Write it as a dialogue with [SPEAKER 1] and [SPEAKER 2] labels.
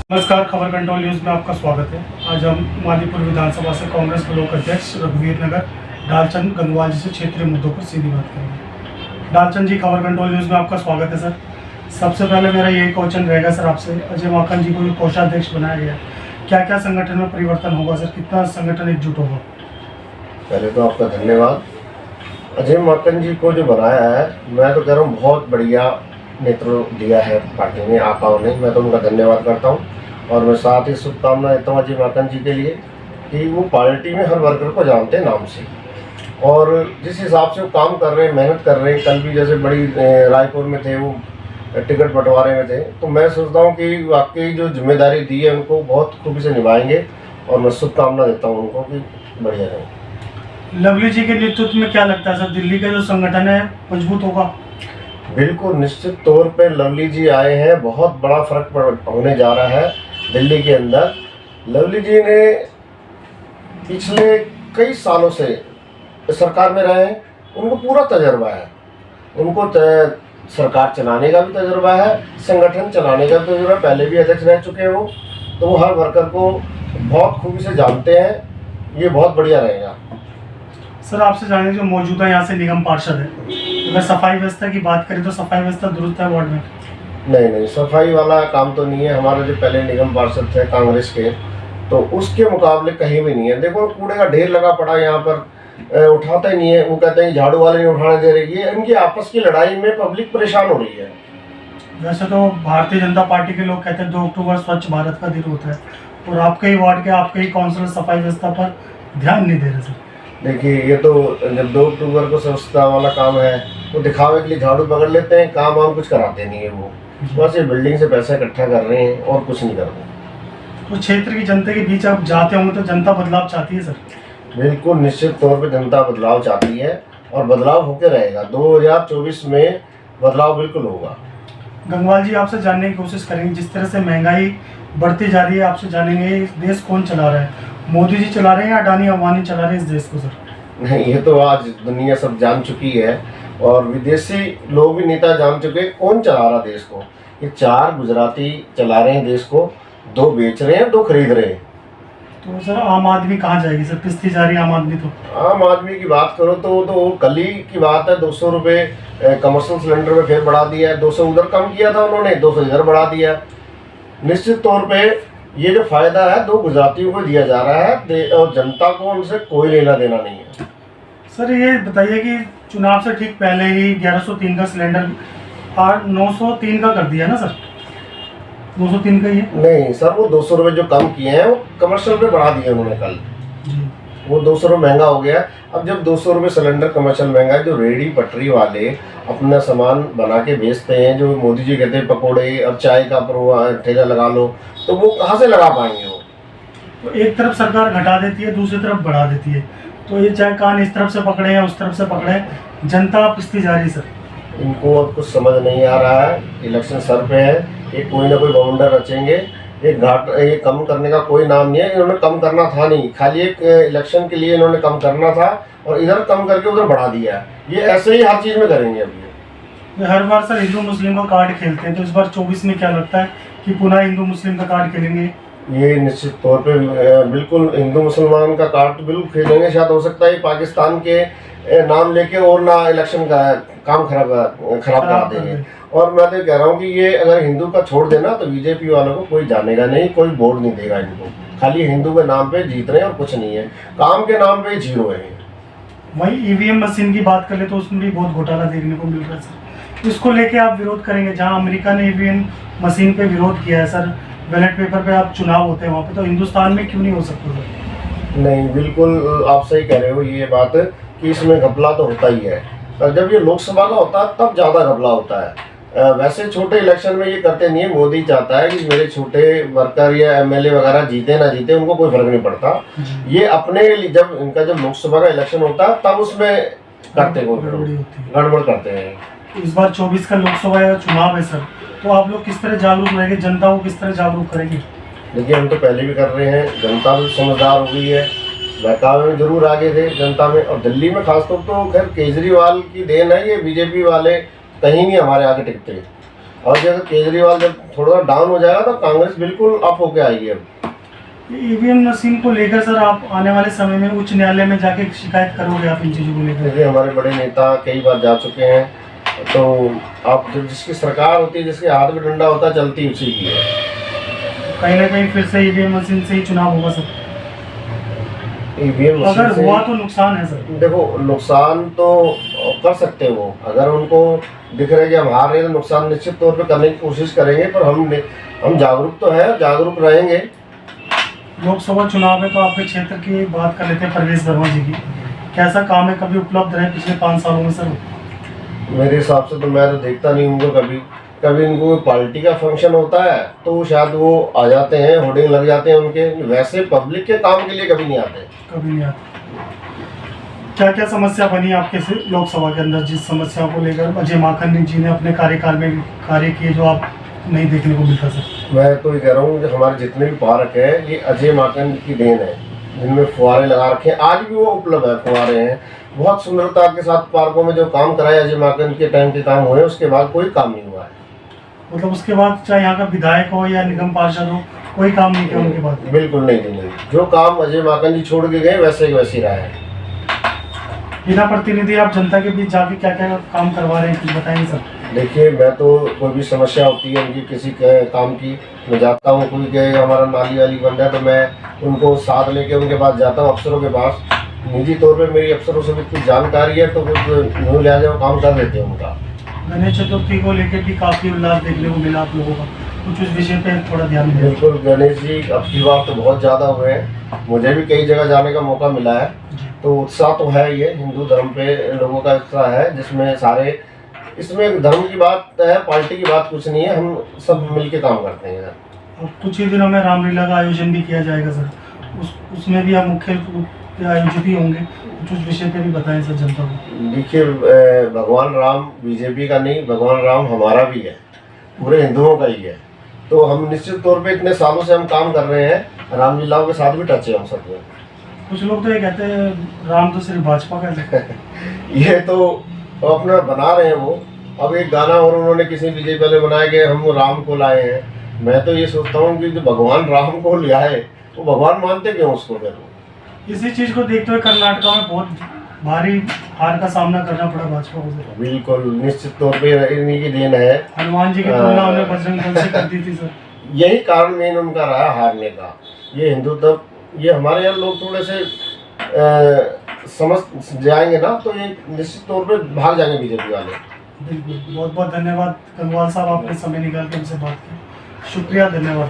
[SPEAKER 1] नमस्कार, खबर control news में आपका स्वागत है। आज हम मादीपुर विधानसभा से कांग्रेस ब्लॉक अध्यक्ष रघुवीर नगर डालचंद गंगवाल जी से क्षेत्रीय मुद्दों पर सीधी बात करेंगे। डालचंद जी, खबर कंट्रोल न्यूज़ में आपका स्वागत है सर। सबसे पहले मेरा यही क्वेश्चन रहेगा सर आपसे, अजय माकन जी को कोषाध्यक्ष बनाया गया, क्या क्या संगठन में परिवर्तन होगा सर, कितना संगठन एकजुट होगा?
[SPEAKER 2] पहले तो आपका धन्यवाद। अजय माकन जी को जो बनाया है, मैं तो कह रहा हूँ बहुत बढ़िया नेतृत्व दिया है पार्टी ने, आकाओं ने। मैं तो उनका धन्यवाद करता हूँ और मैं साथ ही शुभकामना देता हूँ अजय माकन जी के लिए कि वो पार्टी में हर वर्कर को जानते हैं नाम से, और जिस हिसाब से वो काम कर रहे हैं, मेहनत कर रहे हैं। कल भी जैसे बड़ी रायपुर में थे, वो टिकट बंटवारे में थे, तो मैं सोचता हूँ कि वाकई जो जिम्मेदारी दी है उनको बहुत खूबी से निभाएंगे और मैं शुभकामना देता हूँ उनको कि बढ़िया रहें।
[SPEAKER 1] लवली जी के नेतृत्व में क्या लगता है सर, दिल्ली का जो संगठन है मजबूत होगा?
[SPEAKER 2] बिल्कुल, निश्चित तौर पे लवली जी आए हैं, बहुत बड़ा फर्क होने जा रहा है दिल्ली के अंदर। लवली जी ने पिछले कई सालों से सरकार में रहे हैं, उनको पूरा तजर्बा है। उनको सरकार चलाने का भी तजुर्बा है, संगठन चलाने का भी तजुर्बा, पहले भी अध्यक्ष रह चुके हैं वो, तो वो हर वर्कर को बहुत खूबी से जानते हैं। ये बहुत बढ़िया रहेगा।
[SPEAKER 1] सर, आपसे जाने जो मौजूदा यहाँ से निगम पार्षद है, अगर सफाई व्यवस्था की बात करें तो सफाई व्यवस्था दुरुस्त है वार्ड में?
[SPEAKER 2] नहीं, सफाई वाला काम तो नहीं है। हमारे जो पहले निगम पार्षद थे कांग्रेस के, तो उसके मुकाबले कहीं भी नहीं है। देखो, कूड़े का ढेर लगा पड़ा यहाँ पर, उठाता ही नहीं है। वो कहते हैं झाड़ू वाले नहीं उठाने दे रही है। इनकी आपस की लड़ाई में पब्लिक परेशान हो रही है।
[SPEAKER 1] वैसे तो भारतीय जनता पार्टी के लोग कहते हैं 2 अक्टूबर स्वच्छ भारत का दिन होता है, और आपके ही वार्ड के आपके ही काउंसिलर सफाई व्यवस्था पर ध्यान नहीं दे रहे सर।
[SPEAKER 2] देखिए, ये तो जब 2 अक्टूबर को स्वच्छता वाला काम है, वो दिखावे के लिए झाड़ू पकड़ लेते हैं, काम वाम कुछ कराते नहीं है। वो बस ये बिल्डिंग से पैसा इकट्ठा कर रहे हैं और कुछ नहीं कर रहे।
[SPEAKER 1] तो क्षेत्र की जनता के बीच आप जाते होंगे तो जनता बदलाव चाहती है सर?
[SPEAKER 2] बिल्कुल, निश्चित तौर पे जनता बदलाव चाहती है और बदलाव होकर रहेगा। 2024 में बदलाव बिल्कुल होगा।
[SPEAKER 1] गंगवाल जी, आपसे जानने की कोशिश करेंगे, जिस तरह से महंगाई बढ़ती जा रही है, आपसे जानेंगे इस देश कौन चला रहा है, मोदी जी चला रहे हैं या अडानी अंबानी चला रहे हैं इस देश को सर?
[SPEAKER 2] नहीं, ये तो आज दुनिया सब जान चुकी है और विदेशी लोग भी नेता जान चुके हैं कौन चला रहा देश को। ये 4 गुजराती चला रहे हैं देश को, 2 बेच रहे हैं, 2 खरीद रहे हैं।
[SPEAKER 1] तो सर आम आदमी कहाँ जाएगी सर, पिसती जा रही है आम आदमी। तो
[SPEAKER 2] आम आदमी की बात करो तो कल ही की बात है, 200 रुपये कमर्शियल सिलेंडर में फिर बढ़ा दिया है। 200 उधर कम किया था उन्होंने, 200 इधर बढ़ा दिया। निश्चित तौर पे ये जो फायदा है 2 गुजरातियों को दिया जा रहा है और जनता को उनसे कोई लेना देना नहीं है।
[SPEAKER 1] सर, ये बताइए कि चुनाव से ठीक पहले ही 1103 का सिलेंडर 903 का कर दिया ना सर? 203 का ही है?
[SPEAKER 2] नहीं सर, वो 200 रुपये जो कम किए हैं वो कमर्शियल पे बढ़ा दिए उन्होंने कल। वो 200 रुपये महंगा हो गया। अब जब 200 रुपये सिलेंडर कमर्शियल महंगा है, जो रेडी पटरी वाले अपना सामान बना के बेचते हैं, जो मोदी जी कहते हैं पकोड़े और चाय का ठेला लगा लो, तो वो कहाँ से लगा पाएंगे वो?
[SPEAKER 1] तो एक तरफ सरकार घटा देती है, दूसरी तरफ बढ़ा देती है, तो ये चाहे कान इस तरफ से पकड़े या उस तरफ से पकड़े, जनता पिसती जा रही सर।
[SPEAKER 2] इनको अब कुछ समझ नहीं आ रहा है। इलेक्शन सर पे है, ये कोई ना कोई बवंडर रचेंगे। ये कम करने का कोई नाम नहीं है। इन्होंने कम करना था नहीं, खाली एक इलेक्शन के लिए इन्होंने कम करना था और इधर कम करके उधर बढ़ा दिया। ये ऐसे ही हर चीज़ में करेंगे अभी।
[SPEAKER 1] हर बार सर हिंदू मुस्लिम का कार्ड खेलते हैं, तो इस बार 24 में क्या लगता है कि पुनः हिंदू मुस्लिम का कार्ड खेलेंगे?
[SPEAKER 2] ये निश्चित तौर पे बिल्कुल हिंदू मुसलमान का कार्ड बिल्कुल खेलेंगे। शायद हो सकता है पाकिस्तान के नाम लेके और ना इलेक्शन का काम खराब करा देंगे। और मैं तो कह रहा हूँ कि ये अगर हिंदू का छोड़ देना तो बीजेपी वालों को कोई जानेगा नहीं, कोई वोट नहीं देगा इनको। खाली हिंदू के नाम पे जीत रहे हैं और कुछ नहीं है, काम के नाम पे जीरो है।
[SPEAKER 1] वही ईवीएम मशीन की बात कर ले तो उसमें भी बहुत घोटाला देखने को मिल रहा है सर। इसको लेके आप विरोध करेंगे? जहाँ अमेरिका ने ईवीएम मशीन पे विरोध किया है सर, बैलेट पेपर पे आप चुनाव होते हैं वहाँ पे, तो हिंदुस्तान में क्यों नहीं हो सकता सर?
[SPEAKER 2] नहीं, बिल्कुल आप सही कह रहे हो ये बात कि इसमें घपला तो होता ही है, पर जब ये लोकसभा का होता है तब ज़्यादा घपला होता है। वैसे छोटे इलेक्शन में ये करते नहीं है। मोदी चाहता है कि मेरे छोटे वर्कर या एमएलए वगैरह जीते ना जीते उनको कोई फर्क नहीं पड़ता। ये अपने जब इनका जब लोकसभा का इलेक्शन होता है तब उसमें करते गड़बड़ करते हैं।
[SPEAKER 1] इस बार 24 का लोकसभा का चुनाव है सर, तो आप लोग किस तरह जागरूक रहेंगे, जनता को किस तरह जागरूक करेंगे?
[SPEAKER 2] देखिए, हम तो पहले भी कर रहे हैं, जनता भी समझदार हो गई है। बहकावे में जरूर आगे थे जनता में, और दिल्ली में खासतौर तो खैर केजरीवाल की देन है। ये बीजेपी वाले कहीं नहीं हमारे आगे टिकते। और जब केजरीवाल जब थोड़ा डाउन हो जाएगा तो कांग्रेस बिल्कुल अप होके आएगी। अब
[SPEAKER 1] ईवीएम मशीन को लेकर सर आप आने वाले समय में उच्च न्यायालय में जाके शिकायत करोगे आप इन चीज़ों को लेकर?
[SPEAKER 2] देखिए, हमारे बड़े नेता कई बार जा चुके हैं, तो आप जिसकी सरकार होती है, जिसके हाथ में डंडा होता है, चलती उसी की है।
[SPEAKER 1] कहीं ना कहीं फिर से ईवीएम मशीन से ही चुनाव होगा सर?
[SPEAKER 2] ईवीएम
[SPEAKER 1] अगर
[SPEAKER 2] मशीन
[SPEAKER 1] हुआ
[SPEAKER 2] से
[SPEAKER 1] तो नुकसान है सर?
[SPEAKER 2] देखो, नुकसान तो कर सकते हैं वो, अगर उनको दिख रहा है कि हम हार रहे हैं तो नुकसान निश्चित तौर पे करने की कोशिश करेंगे, पर हम जागरूक तो है, जागरूक रहेंगे।
[SPEAKER 1] लोकसभा चुनाव है तो आपके क्षेत्र की बात कर लेते हैं, प्रवेश वर्मा जी की कैसा काम है, कभी उपलब्ध रहे पिछले 5 सालों में सर?
[SPEAKER 2] मेरे हिसाब से तो मैं तो देखता नहीं हूँ कभी कभी इनको कोई पार्टी का फंक्शन होता है तो शायद वो आ जाते हैं, होर्डिंग लग जाते हैं उनके, वैसे पब्लिक के काम के लिए कभी नहीं आते।
[SPEAKER 1] कभी नहीं आते। क्या क्या समस्या बनी आपके से लोकसभा के अंदर, जिस समस्या को लेकर अजय माकन जी ने अपने कार्यकाल में कार्य किए जो आप नहीं देखने को मिलता सर?
[SPEAKER 2] मैं तो ये कह रहा हूँ कि हमारे जितने भी पार्क है ये अजय माकन की देन है, जिनमें फुहारे लगा रखे हैं, आज भी वो उपलब्ध है, फुहारे हैं। बहुत सुंदरता के साथ पार्कों में जो काम कराया अजय माकन के टाइम के काम हुए, उसके बाद कोई काम नहीं हुआ है।
[SPEAKER 1] मतलब उसके बाद चाहे यहाँ का विधायक हो या निगम पार्षद हो, कोई काम नहीं किया उनके बाद?
[SPEAKER 2] बिल्कुल नहीं। जो काम अजय माकन जी छोड़ के गए वैसे ही वैसे ही रहा है।
[SPEAKER 1] बिना प्रतिनिधि आप जनता के बीच जाके क्या क्या काम करवा रहे हैं, कुछ बताएंगे सर?
[SPEAKER 2] देखिए, मैं तो कोई भी समस्या होती है उनकी, किसी के काम की, मैं जाता हूँ। कोई कहे हमारा नाली वाली बन रहा है तो मैं उनको साथ लेके उनके पास जाता हूँ, अफसरों के पास। निजी तौर पे मेरी अफसरों से भी कुछ जानकारी है तो कुछ न्यू लिहाजा वो काम कर देते हैं उनका।
[SPEAKER 1] गणेश चतुर्थी को लेकर भी काफ़ी उल्लास देखने को मिला आप लोगों का, कुछ उस विषय पे थोड़ा ध्यान दें।
[SPEAKER 2] बिल्कुल, गणेश जी अब की बार तो बहुत ज़्यादा हुए हैं, मुझे भी कई जगह जाने का मौका मिला है, तो उत्साह तो है। ये हिंदू धर्म पे लोगों का उत्साह है, जिसमें सारे, इसमें धर्म की बात है, पार्टी की बात कुछ नहीं है, हम सब मिलके काम करते हैं।
[SPEAKER 1] अब कुछ ही दिनों में रामलीला का आयोजन भी किया जाएगा सर, उसमें भी आप मुख्य रूप से आयोजित ही होंगे, कुछ उस विषय पे भी बताएं सर जनता को।
[SPEAKER 2] देखिए, भगवान राम बीजेपी का नहीं, भगवान राम हमारा भी है, पूरे हिंदुओं का ही है। तो हम निश्चित तौर पे इतने सालों से हम काम कर रहे हैं, रामलीलाओं के साथ भी टच है हम सब में।
[SPEAKER 1] कुछ लोग तो ये कहते हैं राम तो सिर्फ भाजपा का है।
[SPEAKER 2] ये तो अपना बना रहे हैं वो। अब एक गाना और उन्होंने किसी बीजेपी वाले बनाया कि हम राम को लाए हैं। मैं तो ये सोचता हूँ कि जो भगवान राम को लिया है वो भगवान मानते क्यों उसको? फिर
[SPEAKER 1] इसी चीज़ को देखते हुए कर्नाटक में बहुत भारी हार का सामना करना पड़ा भाजपा को।
[SPEAKER 2] बिल्कुल, निश्चित तौर पे इन्हीं की देन है।
[SPEAKER 1] हनुमान जी की तुलना उन्हें बजरंग दल से कर दी थी सर।
[SPEAKER 2] यही कारण मेन उनका रहा हारने का। ये हिंदुत्व, ये हमारे यहाँ लोग थोड़े से समझ जाएंगे ना तो ये निश्चित तौर पे भाग जाएंगे बीजेपी वाले।
[SPEAKER 1] बिल्कुल, बहुत बहुत धन्यवाद गंगवाल साहब, आपने समय निकाल के हमसे बात की, शुक्रिया, धन्यवाद।